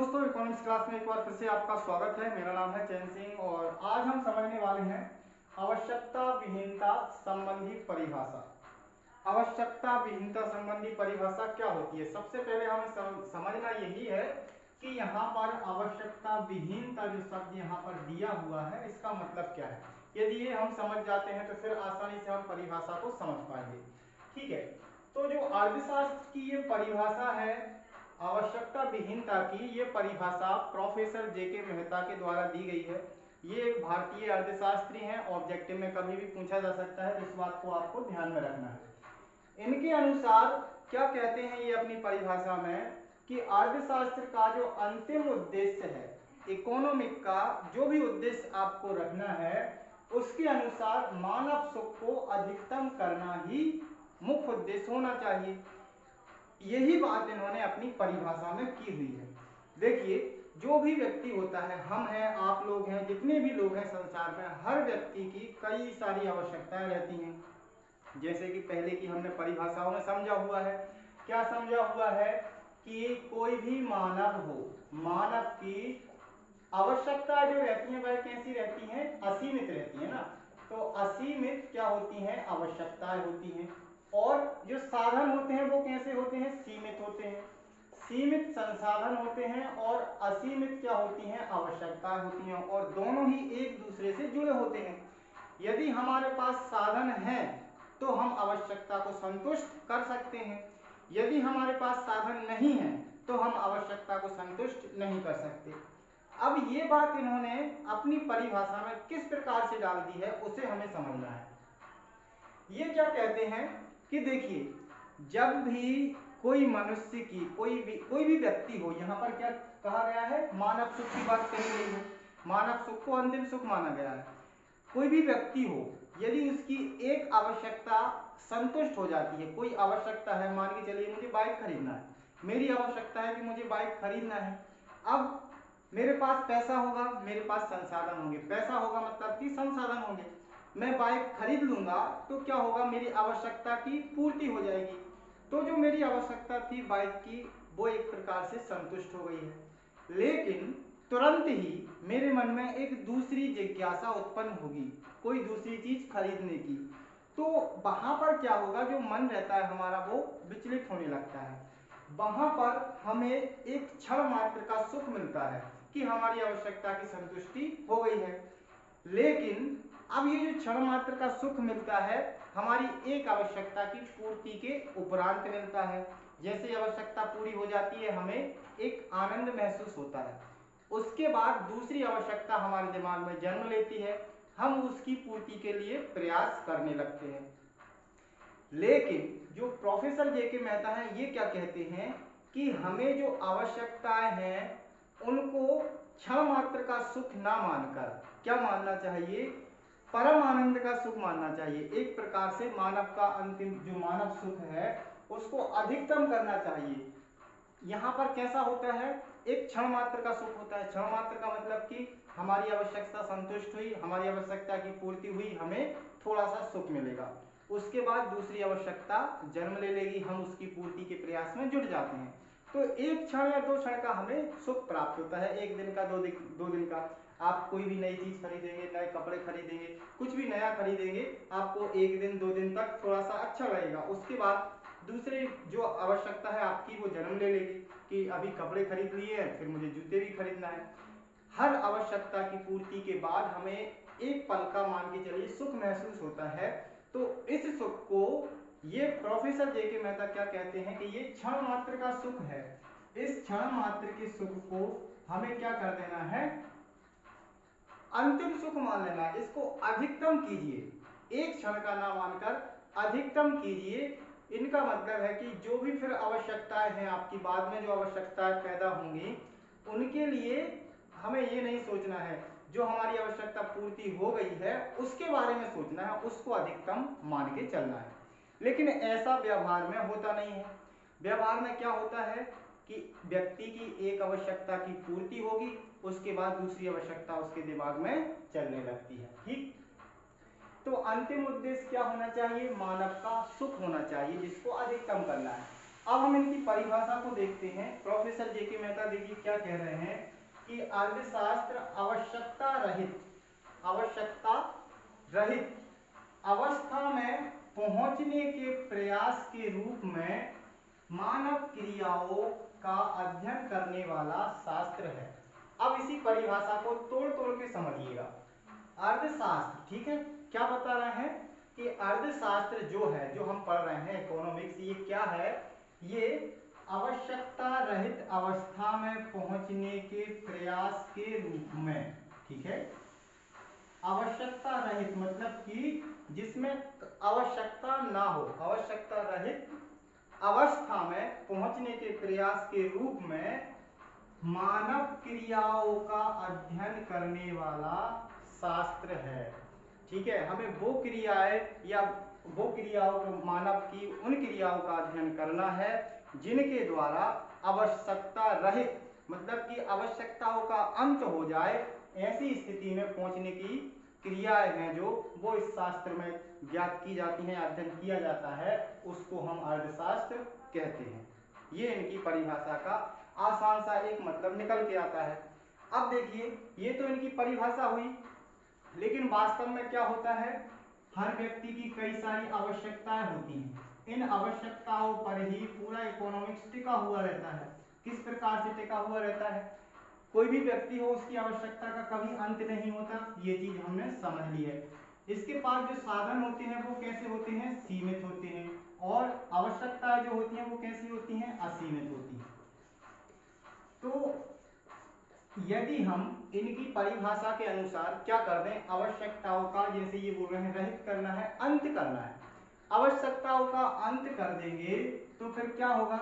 दोस्तों, economics class में एक बार फिर से आपका स्वागत है। मेरा नाम है चैन सिंह और आज हम समझने वाले हैं आवश्यकता विहीनता संबंधी परिभाषा। आवश्यकता विहीनता संबंधी परिभाषा क्या होती है? सबसे पहले हमें समझना यही है कि यहाँ पर आवश्यकता विहीनता जो शब्द यहाँ पर दिया हुआ है इसका मतलब क्या है। यदि ये हम समझ जाते हैं तो फिर आसानी से हम परिभाषा को समझ पाएंगे। ठीक है, तो जो अर्थशास्त्र की ये परिभाषा है आवश्यकता विहीनता की, ये परिभाषा प्रोफेसर जेके मेहता के द्वारा दी गई है। ये एक भारतीय अर्थशास्त्री हैं। ऑब्जेक्टिव में कभी भी पूछा जा सकता है, इस बात को आपको ध्यान में रखना है। इनके अनुसार क्या कहते हैं ये अपनी परिभाषा में कि अर्थशास्त्र का जो अंतिम उद्देश्य है, इकोनॉमिक का जो भी उद्देश्य आपको रखना है, उसके अनुसार मानव सुख को अधिकतम करना ही मुख्य उद्देश्य होना चाहिए। यही बात इन्होंने अपनी परिभाषा में की हुई है। देखिए, जो भी व्यक्ति होता है, हम हैं, आप लोग हैं, जितने भी लोग हैं संसार में, हर व्यक्ति की कई सारी आवश्यकताएं रहती हैं। जैसे कि पहले की हमने परिभाषाओं में समझा हुआ है। क्या समझा हुआ है कि कोई भी मानव हो, मानव की आवश्यकताएं जो रहती हैं वह कैसी रहती हैं? असीमित रहती है ना। तो असीमित क्या होती हैं? आवश्यकताएं होती हैं। और जो साधन होते हैं वो कैसे होते हैं? सीमित होते हैं। सीमित संसाधन होते हैं और असीमित क्या होती हैं? आवश्यकताएं होती हैं, और दोनों ही एक दूसरे से जुड़े होते हैं। यदि हमारे पास साधन है तो हम आवश्यकता को संतुष्ट कर सकते हैं। यदि हमारे पास साधन नहीं है तो हम आवश्यकता को संतुष्ट नहीं कर सकते। अब ये बात इन्होंने अपनी परिभाषा में किस प्रकार से डाल दी है उसे हमें समझना है। ये क्या कहते हैं कि देखिए, जब भी कोई मनुष्य की कोई भी व्यक्ति हो, यहाँ पर क्या कहा गया है? मानव सुख की बात कही गई है। मानव सुख को अंतिम सुख माना गया है। कोई भी व्यक्ति हो, यदि उसकी एक आवश्यकता संतुष्ट हो जाती है, कोई आवश्यकता है, मान के चलिए मुझे बाइक खरीदना है, मेरी आवश्यकता है कि मुझे बाइक खरीदना है। अब मेरे पास पैसा होगा, मेरे पास संसाधन होंगे। पैसा होगा मतलब कि संसाधन होंगे। मैं बाइक खरीद लूंगा तो क्या होगा? मेरी आवश्यकता की पूर्ति हो जाएगी। तो जो मेरी आवश्यकता थी बाइक की, वो एक प्रकार से संतुष्ट हो गई है। लेकिन तुरंत ही मेरे मन में एक दूसरी जिज्ञासा उत्पन्न होगी, कोई दूसरी चीज खरीदने की। तो वहां पर क्या होगा? जो मन रहता है हमारा वो विचलित होने लगता है। वहां पर हमें एक क्षण मात्र का सुख मिलता है कि हमारी आवश्यकता की संतुष्टि हो गई है। लेकिन अब ये जो क्षण मात्र का सुख मिलता है, हमारी एक आवश्यकता की पूर्ति के उपरांत मिलता है। जैसे आवश्यकता पूरी हो जाती है, हमें एक आनंद महसूस होता है। उसके बाद दूसरी आवश्यकता हमारे दिमाग में जन्म लेती है, हम उसकी पूर्ति के लिए प्रयास करने लगते हैं। लेकिन जो प्रोफेसर जेके मेहता हैं, ये क्या कहते हैं कि हमें जो आवश्यकताएं हैं उनको क्षण मात्र का सुख ना मानकर क्या मानना चाहिए? परम आनंद का सुख मानना चाहिए। एक प्रकार से मानव का अंतिम जो मानव सुख है उसको अधिकतम करना चाहिए। यहाँ पर कैसा होता है? एक क्षण मात्र का सुख होता है। क्षण मात्र का मतलब कि हमारी आवश्यकता संतुष्ट हुई, हमारी आवश्यकता की पूर्ति हुई, हमें थोड़ा सा सुख मिलेगा। उसके बाद दूसरी आवश्यकता जन्म ले लेगी, हम उसकी पूर्ति के प्रयास में जुट जाते हैं। तो एक क्षण या दो क्षण का हमें सुख प्राप्त होता है, एक दिन का, दो दिन का। आप कोई भी नई चीज खरीदेंगे, नए कपड़े खरीदेंगे, कुछ भी नया खरीदेंगे, आपको एक दिन दो दिन तक थोड़ा सा अच्छा लगेगा। उसके बाद दूसरी जो आवश्यकता है आपकी वो जन्म ले लेगी कि अभी कपड़े खरीद लिए हैं, फिर मुझे जूते भी खरीदना है। हर आवश्यकता की पूर्ति के बाद हमें एक पल का, मान के चलिए, सुख महसूस होता है। तो इस सुख को ये प्रोफेसर जेके मेहता क्या कहते हैं कि ये क्षण मात्र का सुख है। इस क्षण मात्र के सुख को हमें क्या कर देना है? अंतिम सुख मान लेना है। इसको अधिकतम कीजिए, एक क्षण का ना मानकर अधिकतम कीजिए। इनका मतलब है कि जो भी फिर आवश्यकताएं हैं आपकी, बाद में जो आवश्यकताएं पैदा होंगी, उनके लिए हमें ये नहीं सोचना है जो हमारी आवश्यकता पूर्ति हो गई है उसके बारे में सोचना है, उसको अधिकतम मान के चलना है। लेकिन ऐसा व्यवहार में होता नहीं है। व्यवहार में क्या होता है कि व्यक्ति की एक आवश्यकता की पूर्ति होगी, उसके बाद दूसरी आवश्यकता उसके दिमाग में चलने लगती है। ठीक, तो अंतिम उद्देश्य क्या होना चाहिए? मानव का सुख होना चाहिए, जिसको अधिकतम करना है। अब हम इनकी परिभाषा को देखते हैं। प्रोफेसर जेके मेहता देखिए क्या कह रहे हैं कि अर्थशास्त्र आवश्यकता रहित अवस्था में पहुंचने के प्रयास के रूप में मानव क्रियाओं का अध्ययन करने वाला शास्त्र है। अब इसी परिभाषा को तोड़ तोड़ के समझिएगा। अर्थशास्त्र, ठीक है, क्या बता रहे हैं कि अर्थशास्त्र जो है, जो हम पढ़ रहे हैं इकोनॉमिक्स, ये क्या है? ये आवश्यकता रहित अवस्था में पहुंचने के प्रयास के रूप में, ठीक है, आवश्यकता रहित मतलब कि जिसमें आवश्यकता ना हो, आवश्यकता रहित अवस्था में पहुंचने के प्रयास के रूप में मानव क्रियाओं का अध्ययन करने वाला शास्त्र है। ठीक है, हमें वो क्रियाएं या वो क्रियाओं को, मानव की उन क्रियाओं का अध्ययन करना है जिनके द्वारा आवश्यकता रहित मतलब कि आवश्यकताओं का अंत हो जाए, ऐसी स्थिति में पहुंचने की क्रियाएं हैं जो वो इस शास्त्र में ज्ञात की जाती हैं, अध्ययन किया जाता है, उसको हम अर्थशास्त्र कहते हैं। ये इनकी परिभाषा का आसान सा एक मतलब निकल के आता है। अब देखिए, ये तो इनकी परिभाषा हुई, लेकिन वास्तव में क्या होता है? हर व्यक्ति की कई सारी आवश्यकताएं होती हैं। इन आवश्यकताओं पर ही पूरा इकोनॉमिक्स टिका हुआ रहता है। किस प्रकार से टिका हुआ रहता है? कोई भी व्यक्ति हो, उसकी आवश्यकता का कभी अंत नहीं होता, ये चीज हमने समझ ली है। इसके पास जो साधन होते हैं वो कैसे होते हैं? सीमित होते हैं। और आवश्यकताएं जो होती हैं वो कैसी होती हैं? असीमित होती हैं। तो यदि हम इनकी परिभाषा के अनुसार क्या कर दें, आवश्यकताओं का, जैसे ये बोल रहे हैं, रहित करना है, अंत करना है, आवश्यकताओं का अंत कर देंगे तो फिर क्या होगा?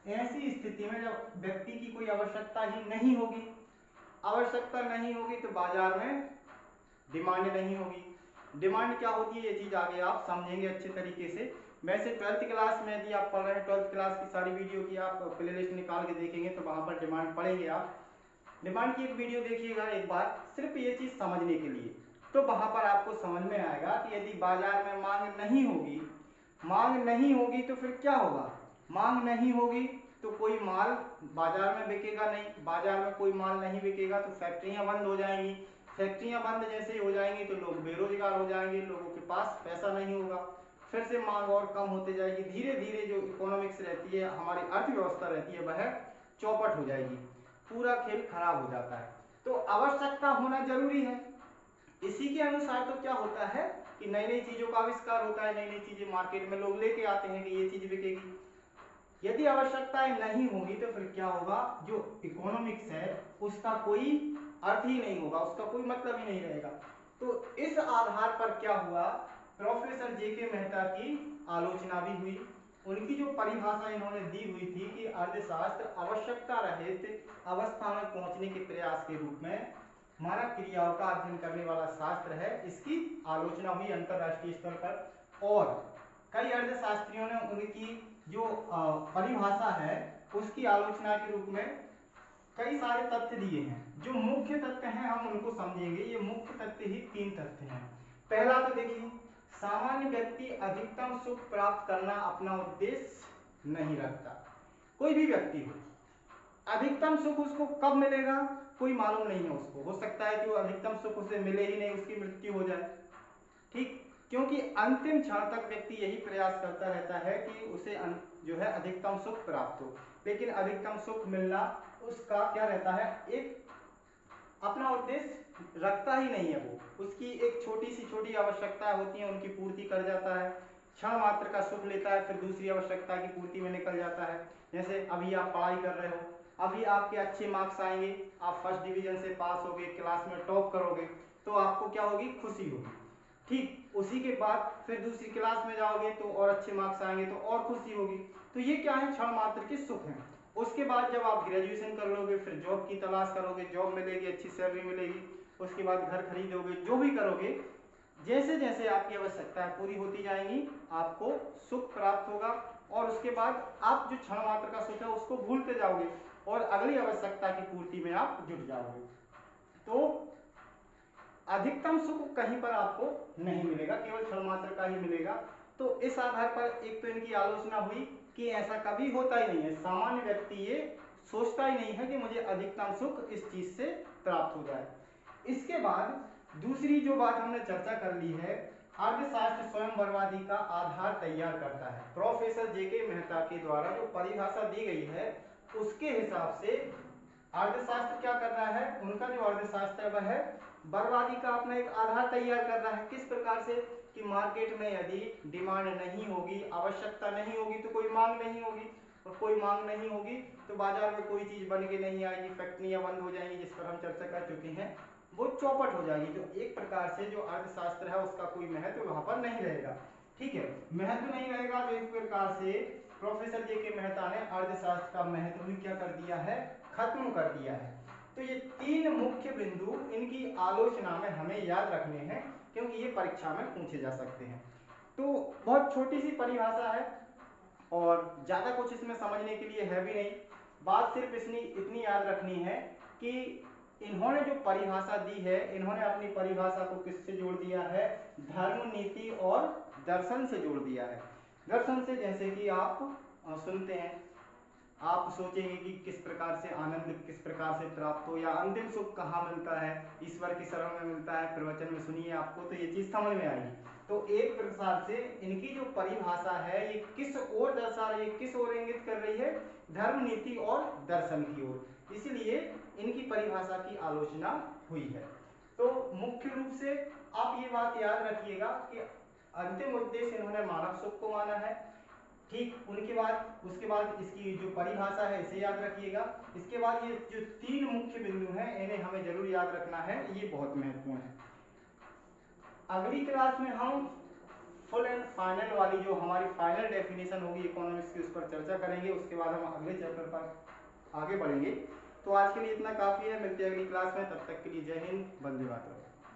ऐसी स्थिति में जब व्यक्ति की कोई आवश्यकता ही नहीं होगी, आवश्यकता नहीं होगी तो बाजार में डिमांड नहीं होगी। डिमांड क्या होती है ये चीज आगे आप समझेंगे अच्छे तरीके से। वैसे 12th क्लास में यदि आप पढ़ रहे हैं, 12th क्लास की सारी वीडियो की आप प्लेलिस्ट निकाल के देखेंगे तो वहां पर डिमांड पढ़ेंगे आप। डिमांड की एक वीडियो देखिएगा एक बार, सिर्फ ये चीज समझने के लिए, तो वहां पर आपको समझ में आएगा कि यदि बाजार में मांग नहीं होगी तो फिर क्या होगा? मांग नहीं होगी तो कोई माल बाजार में बिकेगा नहीं, बाजार में कोई माल नहीं बिकेगा तो फैक्ट्रियां बंद हो जाएंगी, फैक्ट्रियां बंद जैसे ही हो जाएंगी तो लोग बेरोजगार हो जाएंगे, लोगों के पास पैसा नहीं होगा, फिर से मांग और कम होते जाएगी, धीरे धीरे जो इकोनॉमिक्स रहती है, हमारी अर्थव्यवस्था रहती है, वह चौपट हो जाएगी, पूरा खेल खराब हो जाता है। तो आवश्यकता होना जरूरी है। इसी के अनुसार तो क्या होता है कि नई नई चीजों का आविष्कार होता है, नई नई चीजें मार्केट में लोग लेके आते हैं कि ये चीज बिकेगी। यदि आवश्यकताएं नहीं होगी तो फिर क्या होगा? जो इकोनॉमिक्स है उसका कोई अर्थ ही नहीं होगा, उसका कोई मतलब ही नहीं रहेगा। तो इस आधार पर क्या हुआ? प्रोफेसर जेके मेहता की आलोचना भी हुई। उनकी जो परिभाषा इन्होंने दी हुई थी कि अर्थशास्त्र आवश्यकता रहित अवस्था में पहुंचने के प्रयास के रूप में मानव क्रियाओं का अध्ययन करने वाला शास्त्र है, इसकी आलोचना हुई अंतरराष्ट्रीय स्तर पर। और कई अर्थशास्त्रियों ने उनकी जो परिभाषा है उसकी आलोचना के रूप में कई सारे तथ्य दिए हैं। जो मुख्य तथ्य हैं हम उनको समझेंगे। ये मुख्य तथ्य ही 3 तथ्य हैं। पहला तो देखिए, सामान्य व्यक्ति अधिकतम सुख प्राप्त करना अपना उद्देश्य नहीं रखता। कोई भी व्यक्ति हो, अधिकतम सुख उसको कब मिलेगा कोई मालूम नहीं है उसको। हो सकता है कि वो अधिकतम सुख उसे मिले ही नहीं, उसकी मृत्यु हो जाए, ठीक, क्योंकि अंतिम क्षण तक व्यक्ति यही प्रयास करता रहता है कि उसे जो है अधिकतम सुख प्राप्त हो, लेकिन अधिकतम सुख मिलना उसका क्या रहता है? एक अपना उद्देश्य रखता ही नहीं है वो। उसकी एक छोटी सी छोटी आवश्यकताएं होती हैं, उनकी पूर्ति कर जाता है, क्षण मात्र का सुख लेता है, फिर दूसरी आवश्यकता की पूर्ति में निकल जाता है। जैसे अभी आप पढ़ाई कर रहे हो, अभी आपके अच्छे मार्क्स आएंगे, आप फर्स्ट डिवीजन से पास होगे, क्लास में टॉप करोगे, तो आपको क्या होगी? खुशी होगी। ठीक उसी के बाद फिर दूसरी क्लास में जाओगे तो और अच्छे मार्क्स आएंगे तो और खुशी होगी। तो ये क्या है? क्षण मात्र के सुख हैं। उसके बाद जब आप ग्रेजुएशन कर लोगे, फिर जॉब की तलाश करोगे, जॉब मिलेगी, अच्छी सैलरी मिलेगी, उसके बाद घर खरीदोगे, जो भी करोगे, जैसे जैसे आपकी आवश्यकताएं पूरी होती जाएंगी आपको सुख प्राप्त होगा, और उसके बाद आप जो क्षण मात्र का सुख है उसको भूलते जाओगे और अगली आवश्यकता की पूर्ति में आप जुट जाओगे। तो अधिकतम सुख कहीं पर आपको नहीं मिलेगा, केवल क्षण मात्र का ही मिलेगा। तो इस आधार पर एक तो इनकी आलोचना हुई कि ऐसा कभी होता ही नहीं है। सामान्य व्यक्ति ये सोचता ही नहीं है कि मुझे अधिकतम सुख इस चीज से प्राप्त हो जाए। इसके बाद दूसरी जो बात हमने चर्चा कर ली है, अर्थशास्त्र स्वयं बर्बादी का आधार तैयार करता है। प्रोफेसर जेके मेहता के द्वारा जो परिभाषा दी गई है उसके हिसाब से अर्थशास्त्र क्या कर रहा है, उनका जो अर्थशास्त्र है वह है बर्बादी का अपना एक आधार तैयार कर रहा है। किस प्रकार से कि मार्केट में यदि डिमांड नहीं होगी, आवश्यकता नहीं होगी तो कोई मांग नहीं होगी, और कोई मांग नहीं होगी तो बाजार में कोई चीज बन के नहीं आएगी, फैक्ट्रियां बंद हो जाएंगी, जिस पर हम चर्चा कर चुके हैं, वो चौपट हो जाएगी। तो एक प्रकार से जो अर्थशास्त्र है उसका कोई महत्व वहां पर नहीं रहेगा। ठीक है, महत्व नहीं रहेगा तो एक प्रकार से प्रोफेसर जे के मेहता ने अर्थशास्त्र का महत्व भी क्या कर दिया है, खत्म कर दिया है। तो ये तीन मुख्य बिंदु इनकी आलोचना में हमें याद रखने हैं, क्योंकि ये परीक्षा में पूछे जा सकते हैं। तो बहुत छोटी सी परिभाषा है और ज्यादा कुछ इसमें समझने के लिए है भी नहीं। बात सिर्फ इतनी याद रखनी है कि इन्होंने जो परिभाषा दी है, इन्होंने अपनी परिभाषा को किससे जोड़ दिया है, धर्म, नीति और दर्शन से जोड़ दिया है। दर्शन से जैसे कि आप सुनते हैं, आप सोचेंगे कि किस प्रकार से आनंद किस प्रकार से प्राप्त हो, या अंतिम सुख कहाँ मिलता है, ईश्वर की शरण में मिलता है, प्रवचन में सुनिए आपको तो ये चीज समझ में आएगी। तो एक प्रकार से इनकी जो परिभाषा है ये किस ओर दर्शा रही है, किस ओर इंगित कर रही है, धर्म, नीति और दर्शन की ओर। इसीलिए इनकी परिभाषा की आलोचना हुई है। तो मुख्य रूप से आप ये बात याद रखिएगा कि अंतिम उद्देश्य इन्होंने मानव सुख को माना है। ठीक, उसके बाद इसकी जो परिभाषा है इसे याद रखिएगा। इसके बाद ये जो तीन मुख्य बिंदु हैं इन्हें हमें जरूर याद रखना है, ये बहुत महत्वपूर्ण है। अगली क्लास में हम फुल एंड फाइनल वाली जो हमारी फाइनल डेफिनेशन होगी इकोनॉमिक्स की, उस पर चर्चा करेंगे। उसके बाद हम अगले चैप्टर पर आगे बढ़ेंगे। तो आज के लिए इतना काफी है, मिलते हैं अगली क्लास में। तब तक के लिए जय हिंद, वंदे मातरम।